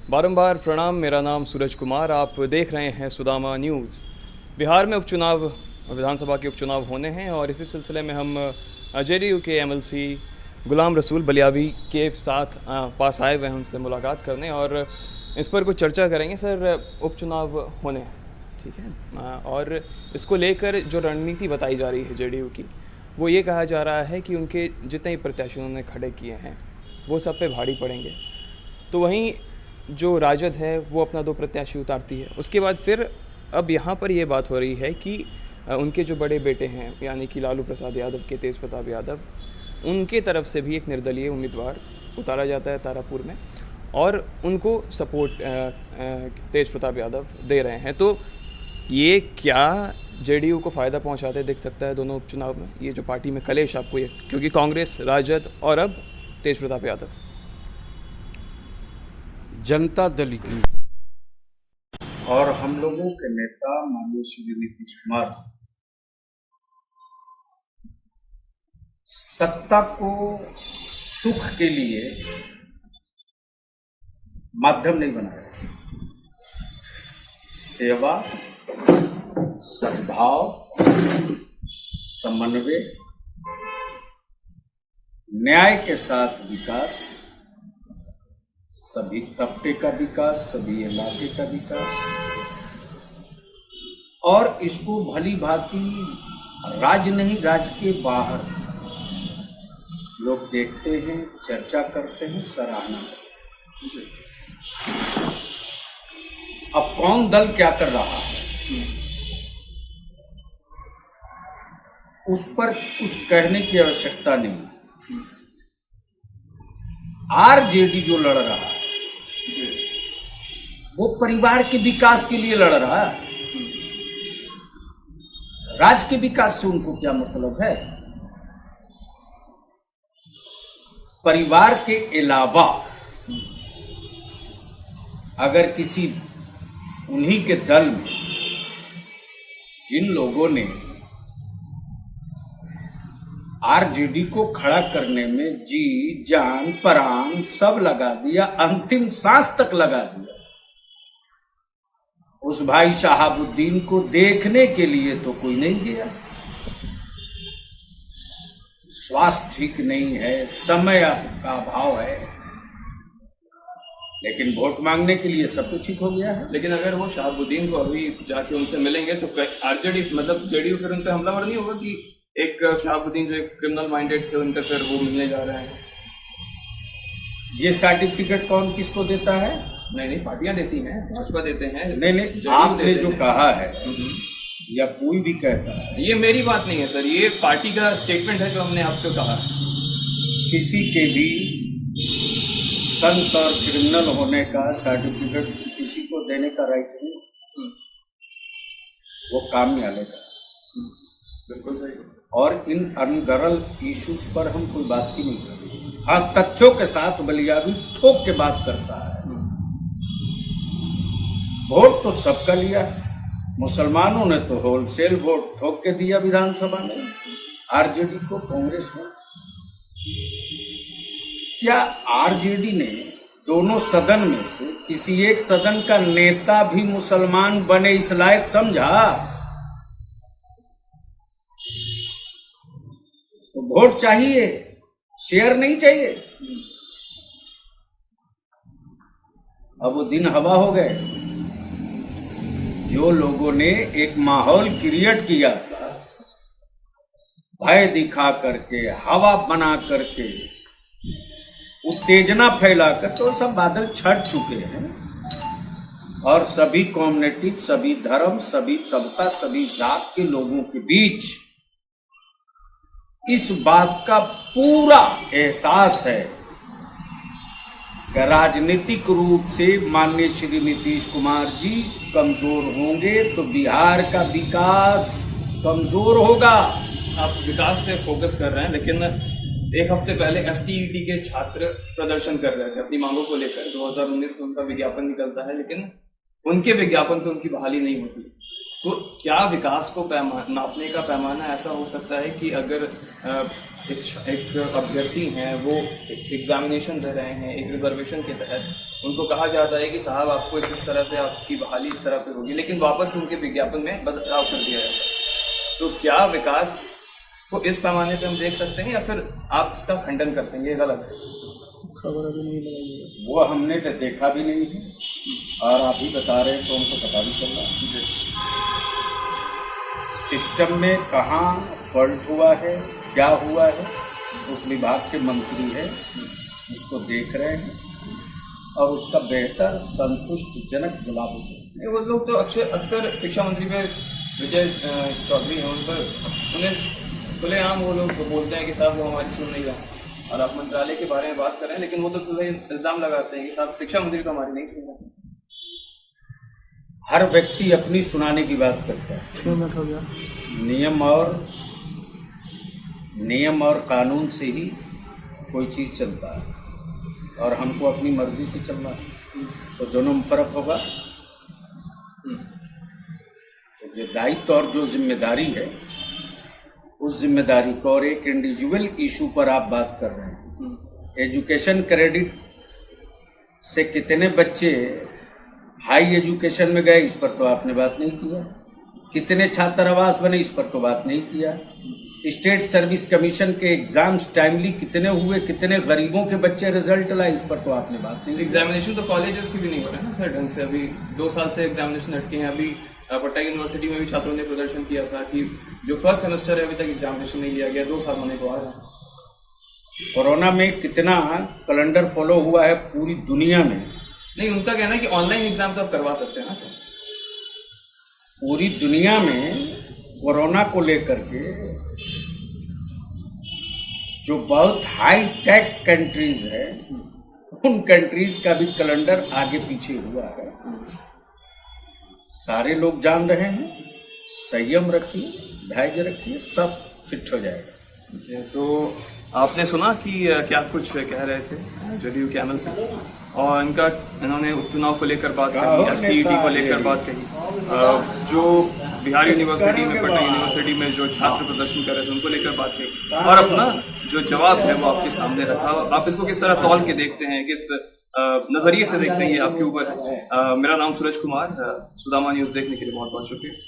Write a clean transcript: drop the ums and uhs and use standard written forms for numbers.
बारंबार प्रणाम। मेरा नाम सूरज कुमार। आप देख रहे हैं सुदामा न्यूज़। बिहार में उपचुनाव, विधानसभा के उपचुनाव होने हैं और इसी सिलसिले में हम जेडीयू के एमएलसी गुलाम रसूल बलियावी के साथ पास आए हुए हैं उनसे मुलाकात करने और इस पर कुछ चर्चा करेंगे। सर, उपचुनाव होने हैं, ठीक है, और इसको लेकर जो रणनीति बताई जा रही है जेडीयू की, वो ये कहा जा रहा है कि उनके जितने प्रत्याशी उन्होंने खड़े किए हैं वो सब पे भारी पड़ेंगे। तो वहीं जो राजद है वो अपना 2 प्रत्याशी उतारती है। उसके बाद फिर अब यहाँ पर ये बात हो रही है कि उनके जो बड़े बेटे हैं यानी कि लालू प्रसाद यादव के तेज प्रताप यादव, उनके तरफ से भी एक निर्दलीय उम्मीदवार उतारा जाता है तारापुर में और उनको सपोर्ट तेज प्रताप यादव दे रहे हैं। तो ये क्या जेडीयू को फ़ायदा पहुंचाते दिख सकता है दोनों उपचुनाव में? ये जो पार्टी में कलेश आपको, ये क्योंकि कांग्रेस, राजद और अब तेज प्रताप यादव। जनता दल की और हम लोगों के नेता माननीय श्री नीतीश कुमार सत्ता को सुख के लिए माध्यम नहीं बनाया। सेवा, सद्भाव, समन्वय, न्याय के साथ विकास, सभी तबके का विकास, सभी इलाके का विकास, और इसको भली भांति राज्य नहीं, राज्य के बाहर लोग देखते हैं, चर्चा करते हैं, सराहना करते हैं। अब कौन दल क्या कर रहा है उस पर कुछ कहने की आवश्यकता नहीं। आरजेडी जो लड़ रहा है वो परिवार के विकास के लिए लड़ रहा है। राज्य के विकास से उनको क्या मतलब है? परिवार के अलावा अगर किसी उन्हीं के दल में जिन लोगों ने आरजेडी को खड़ा करने में जी जान प्राण सब लगा दिया, अंतिम सांस तक लगा दिया, उस भाई शहाबुद्दीन को देखने के लिए तो कोई नहीं गया। स्वास्थ्य ठीक नहीं है, समय का अभाव है, लेकिन वोट मांगने के लिए सब कुछ ठीक हो गया है। लेकिन अगर वो शहाबुद्दीन को अभी जाके उनसे मिलेंगे तो आरजेडी मतलब जेडीयू फिर उन पर हमलावर नहीं होगा कि एक शहाबुद्दीन जो एक क्रिमिनल माइंडेड थे उनका फिर वो मिलने जा रहे हैं? ये सर्टिफिकेट कौन किसको देता है? नहीं, पार्टियां देती हैं, भाजपा देते हैं। नहीं, आपने जो कहा है या कोई भी कहता है, ये मेरी बात नहीं है सर, ये पार्टी का स्टेटमेंट है जो हमने आपसे कहा। किसी के भी संत और क्रिमिनल होने का सर्टिफिकेट किसी को देने का राइट नहीं, वो काम में आने का। बिल्कुल सही। और इन अनगरल इश्यूज पर हम कोई बात ही नहीं कर रहे। हाँ, तथ्यों के साथ बलियावी ठोक के बात करता है। वोट तो सबका लिया, मुसलमानों ने तो होलसेल वोट ठोक के दिया विधानसभा में आरजेडी को, कांग्रेस को। क्या आरजेडी ने दोनों सदन में से किसी एक सदन का नेता भी मुसलमान बने इस लायक समझा? तो वोट चाहिए, शेयर नहीं चाहिए। अब वो दिन हवा हो गए। जो लोगों ने एक माहौल क्रिएट किया था, भय दिखा करके, हवा बना करके, उत्तेजना फैलाकर, तो सब बादल छट चुके हैं। और सभी कम्युनिटी, सभी धर्म, सभी तबका, सभी जात के लोगों के बीच इस बात का पूरा एहसास है कि राजनीतिक रूप से माननीय श्री नीतीश कुमार जी कमजोर होंगे तो बिहार का विकास कमजोर होगा। आप विकास पे फोकस कर रहे हैं, लेकिन एक हफ्ते पहले एसटीईटी के छात्र प्रदर्शन कर रहे थे अपनी मांगों को लेकर। 2019 में उनका विज्ञापन निकलता है, लेकिन उनके विज्ञापन पे उनकी बहाली नहीं होती। तो क्या विकास को नापने का पैमाना ऐसा हो सकता है कि अगर एक अभ्यर्थी हैं, वो एग्जामिनेशन दे रहे हैं एक रिजर्वेशन के तहत, उनको कहा जाता है कि साहब आपको इस तरह से आपकी बहाली इस तरह पे होगी, लेकिन वापस उनके विज्ञापन में बदलाव कर दिया जाता है, तो क्या विकास को इस पैमाने पे हम देख सकते हैं, या फिर आप इसका खंडन करते हैं ये गलत है? खबर अभी नहीं लगाई वो हमने तो देखा भी नहीं है, और आप ही बता रहे हैं तो हमको पता भी चल रहा है सिस्टम में कहाँ फॉल्ट हुआ है, क्या हुआ है। उस विभाग के मंत्री है, उसको देख रहे हैं और उसका बेहतर संतुष्टिजनक जवाब देंगे। वो लोग तो अक्सर शिक्षा मंत्री पे विजय चौधरी हैं, उन पर उन्हें खुलेआम वो लोग बोलते हैं कि साहब वो हमारी सुन नहीं रहा, और आप मंत्रालय के बारे में बात कर रहे हैं, लेकिन वो तो खुले इल्जाम लगाते हैं कि साहब शिक्षा मंत्री तो हमारी नहीं सुन रहा। हर व्यक्ति अपनी सुनाने की बात करता है। 6 मिनट हो गया। नियम और कानून से ही कोई चीज़ चलता है, और हमको अपनी मर्जी से चलना है, तो दोनों में फर्क होगा। तो जो दायित्व और जो जिम्मेदारी है, उस जिम्मेदारी को, और एक इंडिविजुअल इशू पर आप बात कर रहे हैं, एजुकेशन क्रेडिट से कितने बच्चे हाई एजुकेशन में गए, इस पर तो आपने बात नहीं किया। कितने छात्रावास बने, इस पर तो बात नहीं किया। स्टेट सर्विस कमीशन के एग्जाम्स टाइमली कितने हुए, कितने गरीबों के बच्चे रिजल्ट लाए, इस पर तो आपने बात नहीं। एग्जामिनेशन तो कॉलेजेस की भी नहीं हो रहा है ना सर ढंग से, अभी 2 साल से एग्जामिनेशन हटके हैं। अभी पटना यूनिवर्सिटी में भी छात्रों ने प्रदर्शन किया था कि जो फर्स्ट सेमेस्टर है अभी तक एग्जामिनेशन नहीं लिया गया, 2 साल होने को आ रहा है। कोरोना में कितना कैलेंडर फॉलो हुआ है पूरी दुनिया में। नहीं, उनका कहना है कि ऑनलाइन एग्जाम तो आप करवा सकते हैं ना सर। पूरी दुनिया में कोरोना को लेकर के जो बहुत हाई टेक कंट्रीज है, उन कंट्रीज का भी कैलेंडर आगे पीछे हुआ है। सारे लोग जान रहे हैं, संयम रखिए, धैर्य रखिए, सब फिट हो जाएगा। तो आपने सुना कि क्या कुछ कह रहे थे जदयू के एमएलसी, और इन्होंने उपचुनाव को लेकर बात कही, एसटीईटी को लेकर बात कही, जो बिहार यूनिवर्सिटी में, पटना यूनिवर्सिटी में जो छात्र प्रदर्शन कर रहे थे उनको लेकर बात कही, और अपना जो जवाब है वो आपके सामने रखा। आप इसको किस तरह तौल के देखते हैं, किस नजरिए से देखते हैं, ये आपके ऊपर है। मेरा नाम सूरज कुमार, सुदामा न्यूज देखने के लिए बहुत बहुत शुक्रिया।